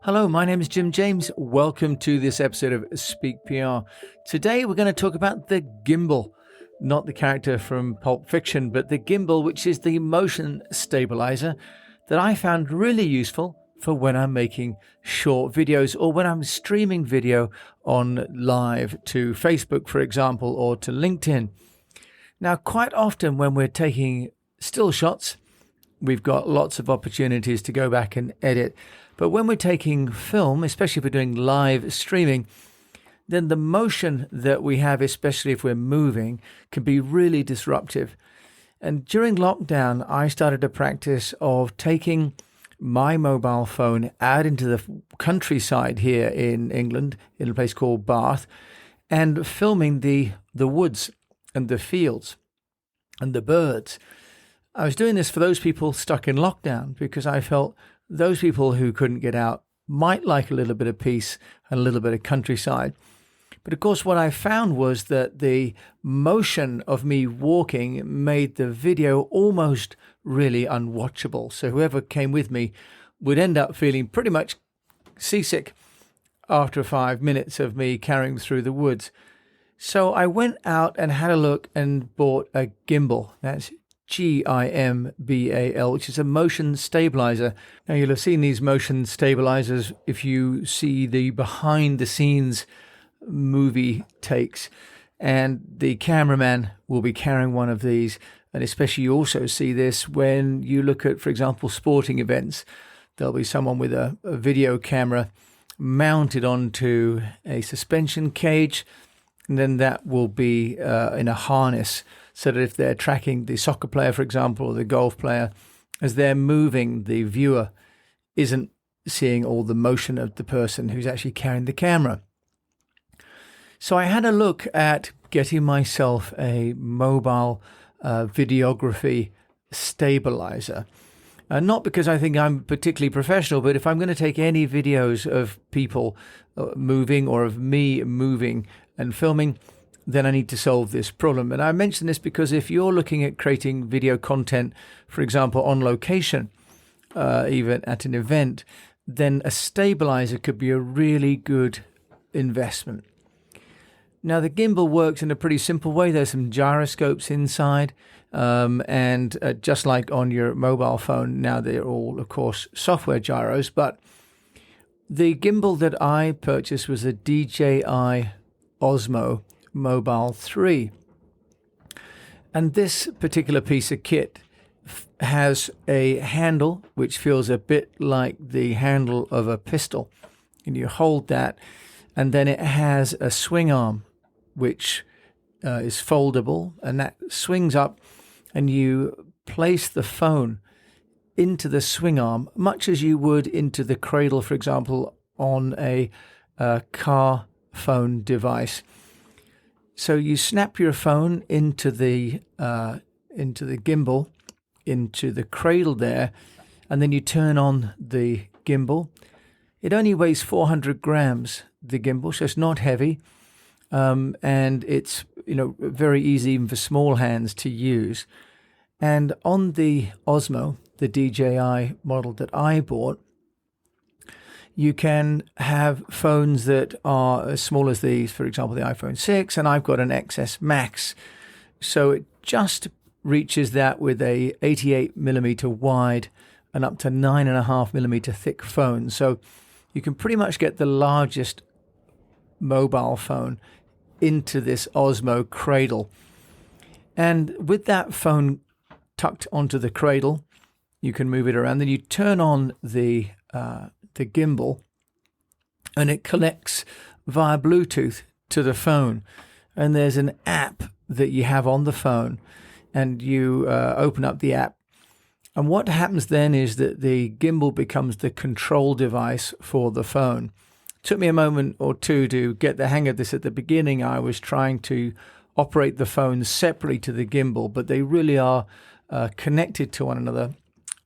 Hello, my name is Jim James. Welcome to this episode of Speak PR. Today we're going to talk about the gimbal, not the character from Pulp Fiction, but the gimbal, which is the motion stabilizer that I found really useful for when I'm making short videos or when I'm streaming video on live to Facebook, for example, or to LinkedIn. Now, quite often when we're taking still shots, we've got lots of opportunities to go back and edit. But when we're taking film, especially if we're doing live streaming, then the motion that we have, especially if we're moving, can be really disruptive. And during lockdown, I started a practice of taking my mobile phone out into the countryside here in England, in a place called Bath, and filming the woods and the fields and the birds. I was doing this for those people stuck in lockdown because I felt those people who couldn't get out might like a little bit of peace and a little bit of countryside. But of course, what I found was that the motion of me walking made the video almost really unwatchable. So whoever came with me would end up feeling pretty much seasick after 5 minutes of me carrying through the woods. So I went out and had a look and bought a gimbal. That's Gimbal, which is a motion stabilizer. Now, you'll have seen these motion stabilizers if you see the behind the scenes movie takes, and the cameraman will be carrying one of these. And especially you also see this when you look at, for example, sporting events. There'll be someone with a video camera mounted onto a suspension cage, and then that will be in a harness, so that if they're tracking the soccer player, for example, or the golf player, as they're moving, the viewer isn't seeing all the motion of the person who's actually carrying the camera. So I had a look at getting myself a mobile videography stabilizer. Not because I think I'm particularly professional, but if I'm going to take any videos of people moving or of me moving and filming, then I need to solve this problem. And I mention this because if you're looking at creating video content, for example, on location, even at an event, then a stabilizer could be a really good investment. Now, the gimbal works in a pretty simple way. There's some gyroscopes inside, and just like on your mobile phone, now they're all, of course, software gyros. But the gimbal that I purchased was a DJI Osmo Mobile 3. And this particular piece of kit has a handle which feels a bit like the handle of a pistol. And you hold that, and then it has a swing arm which is foldable, and that swings up, and you place the phone into the swing arm, much as you would into the cradle, for example, on a car phone device. So you snap your phone into the gimbal, into the cradle there, and then you turn on the gimbal. It only weighs 400 grams, the gimbal, so it's not heavy, and it's very easy even for small hands to use. And on the Osmo, the DJI model that I bought, you can have phones that are as small as these, for example, the iPhone 6, and I've got an XS Max. So it just reaches that with a 88 millimeter wide and up to 9.5 millimeter thick phone. So you can pretty much get the largest mobile phone into this Osmo cradle. And with that phone tucked onto the cradle, you can move it around. Then you turn on the gimbal, and it connects via Bluetooth to the phone. And there's an app that you have on the phone, and you open up the app. And what happens then is that the gimbal becomes the control device for the phone. It took me a moment or two to get the hang of this. At the beginning, I was trying to operate the phone separately to the gimbal, but they really are connected to one another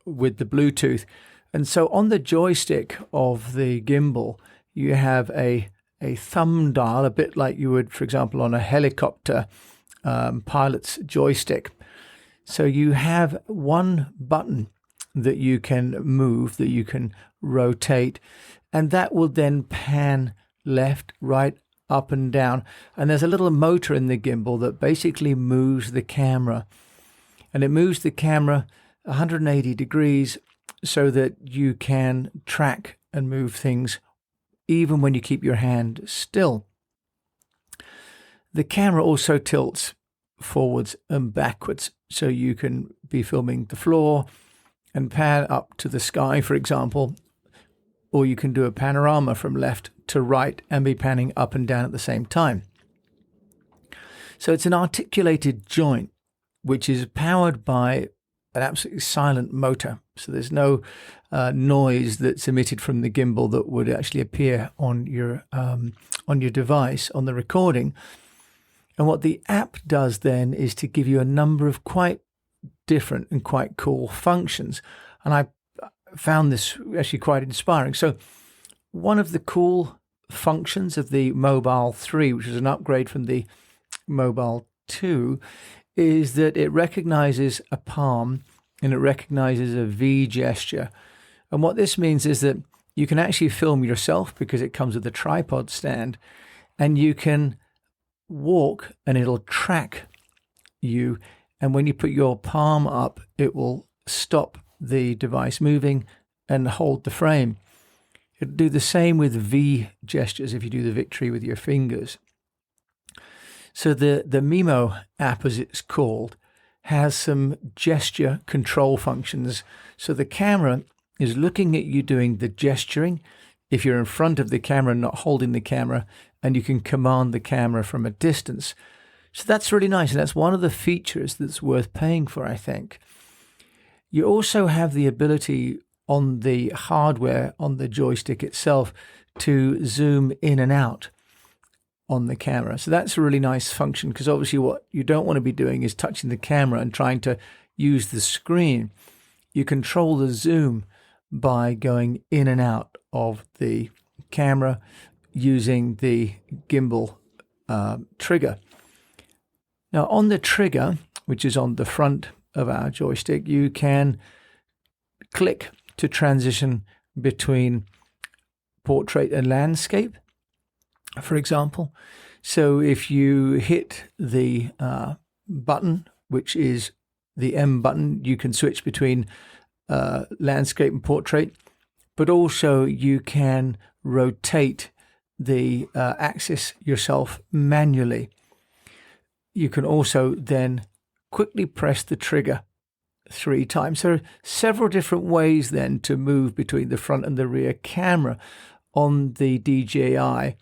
with the Bluetooth. And so on the joystick of the gimbal, you have a thumb dial, a bit like you would, for example, on a helicopter pilot's joystick. So you have one button that you can move, that you can rotate, and that will then pan left, right, up and down. And there's a little motor in the gimbal that basically moves the camera, and it moves the camera 180 degrees so that you can track and move things even when you keep your hand still. The camera also tilts forwards and backwards, so you can be filming the floor and pan up to the sky, for example, or you can do a panorama from left to right and be panning up and down at the same time. So it's an articulated joint which is powered by an absolutely silent motor. So there's no noise that's emitted from the gimbal that would actually appear on your device, on the recording. And what the app does then is to give you a number of quite different and quite cool functions. And I found this actually quite inspiring. So one of the cool functions of the Mobile 3, which is an upgrade from the Mobile 2, is that it recognizes a palm and it recognizes a V gesture. And what this means is that you can actually film yourself because it comes with a tripod stand, and you can walk and it'll track you. And when you put your palm up, it will stop the device moving and hold the frame. It'll do the same with V gestures if you do the victory with your fingers. So the Mimo app, as it's called, has some gesture control functions. So the camera is looking at you doing the gesturing if you're in front of the camera and not holding the camera, and you can command the camera from a distance. So that's really nice, and that's one of the features that's worth paying for, I think. You also have the ability on the hardware, on the joystick itself, to zoom in and out on the camera. So that's a really nice function, because obviously what you don't want to be doing is touching the camera and trying to use the screen. You control the zoom by going in and out of the camera using the gimbal trigger. Now on the trigger, which is on the front of our joystick, you can click to transition between portrait and landscape, for example. So if you hit the button, which is the M button, you can switch between landscape and portrait, but also you can rotate the axis yourself manually. You can also then quickly press the trigger 3 times. There are several different ways then to move between the front and the rear camera on the DJI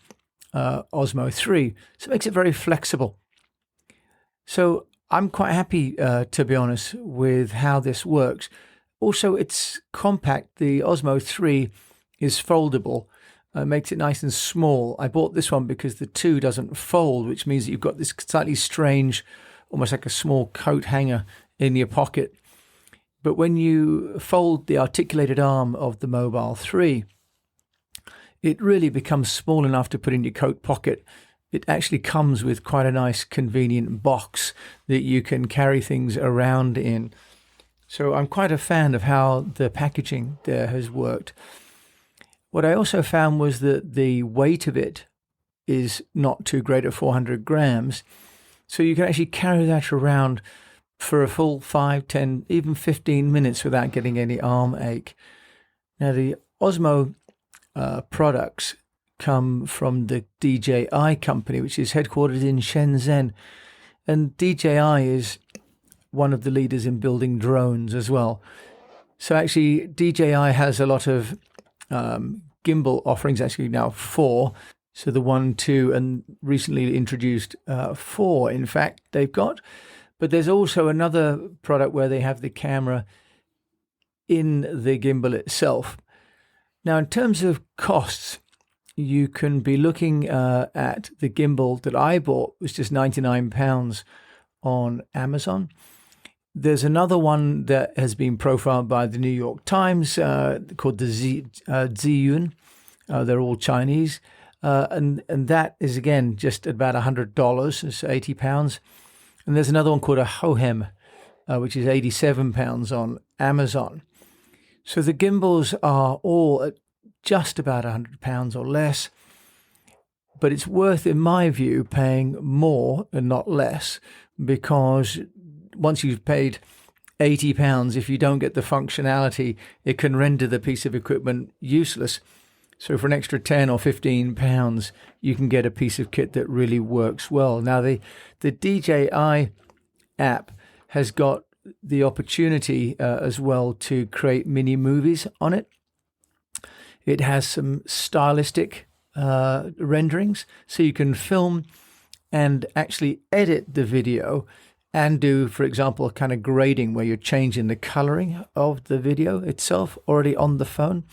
Osmo 3. So it makes it very flexible. So I'm quite happy, to be honest, with how this works. Also, it's compact. The Osmo 3 is foldable. Makes it nice and small. I bought this one because the 2 doesn't fold, which means that you've got this slightly strange, almost like a small coat hanger in your pocket. But when you fold the articulated arm of the Mobile 3, it really becomes small enough to put in your coat pocket. It actually comes with quite a nice convenient box that you can carry things around in. So I'm quite a fan of how the packaging there has worked. What I also found was that the weight of it is not too great at 400 grams. So you can actually carry that around for a full 5, 10, even 15 minutes without getting any arm ache. Now, the Osmo products come from the DJI company, which is headquartered in Shenzhen. And DJI is one of the leaders in building drones as well. So actually, DJI has a lot of gimbal offerings, actually now 4. So the 1, 2, and recently introduced 4, in fact, they've got. But there's also another product where they have the camera in the gimbal itself. Now, in terms of costs, you can be looking at the gimbal that I bought, was just £99 on Amazon. There's another one that has been profiled by the New York Times called the Zhiyun. They're all Chinese. And that is, again, just about $100. It's £80. And there's another one called a Hohem, which is £87 on Amazon. So the gimbals are all at just about £100 or less, but it's worth, in my view, paying more and not less, because once you've paid £80, if you don't get the functionality, it can render the piece of equipment useless. So for an extra £10 or £15, you can get a piece of kit that really works well. Now, the DJI app has got the opportunity as well to create mini movies on it. It has some stylistic renderings, so you can film and actually edit the video and do, for example, a kind of grading where you're changing the coloring of the video itself already on the phone,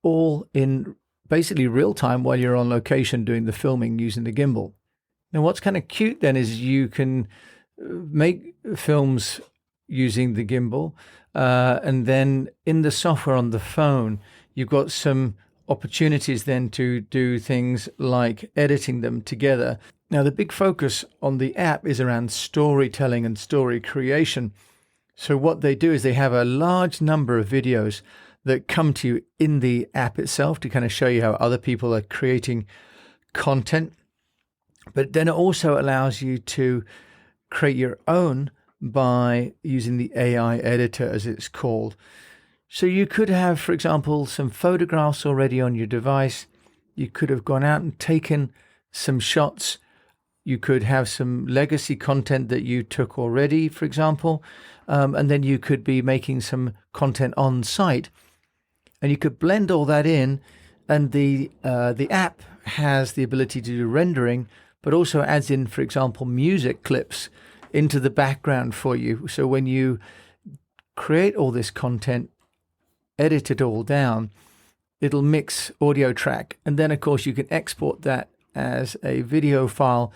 all in basically real time while you're on location doing the filming using the gimbal. Now, what's kind of cute then is you can make films using the gimbal, and then in the software on the phone, you've got some opportunities then to do things like editing them together. Now, the big focus on the app is around storytelling and story creation. So what they do is they have a large number of videos that come to you in the app itself to kind of show you how other people are creating content. But then it also allows you to create your own by using the AI editor, as it's called. So you could have, for example, some photographs already on your device. You could have gone out and taken some shots. You could have some legacy content that you took already, for example, and then you could be making some content on site. And you could blend all that in, and the app has the ability to do rendering, but also adds in, for example, music clips into the background for you. So when you create all this content, edit it all down, it'll mix audio track. And then, of course, you can export that as a video file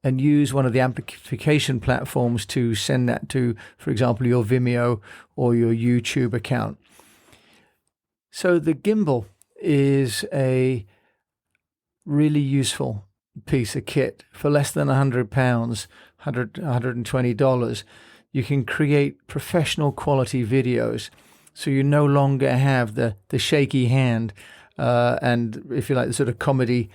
and use one of the amplification platforms to send that to, for example, your Vimeo or your YouTube account. So the gimbal is a really useful piece of kit. For less than £100, $120, you can create professional quality videos. So you no longer have the shaky hand and, if you like, the sort of comedy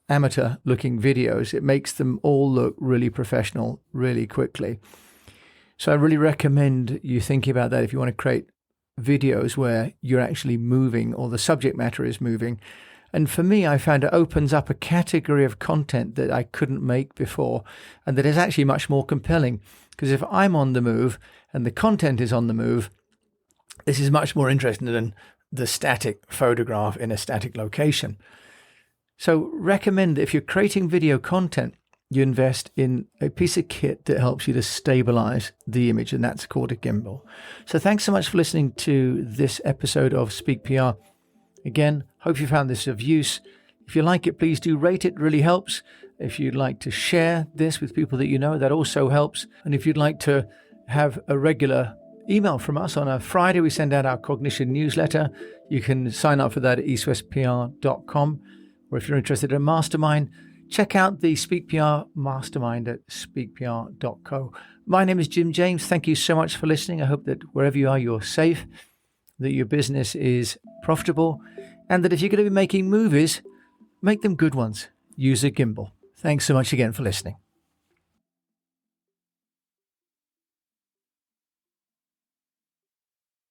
amateur looking videos. It makes them all look really professional really quickly. So I really recommend you thinking about that if you want to create videos where you're actually moving or the subject matter is moving. And for me, I found it opens up a category of content that I couldn't make before, and that is actually much more compelling, because if I'm on the move and the content is on the move, this is much more interesting than the static photograph in a static location. So recommend, if you're creating video content, you invest in a piece of kit that helps you to stabilize the image, and that's called a gimbal. So thanks so much for listening to this episode of Speak PR. Again, hope you found this of use. If you like it, please do rate it. It really helps. If you'd like to share this with people that you know, that also helps. And if you'd like to have a regular email from us, on a Friday we send out our cognition newsletter. You can sign up for that at eastwestpr.com. Or if you're interested in a mastermind, check out the Speak PR Mastermind at speakpr.co. My name is Jim James. Thank you so much for listening. I hope that wherever you are, you're safe, that your business is profitable, and that if you're going to be making movies, make them good ones. Use a gimbal. Thanks so much again for listening.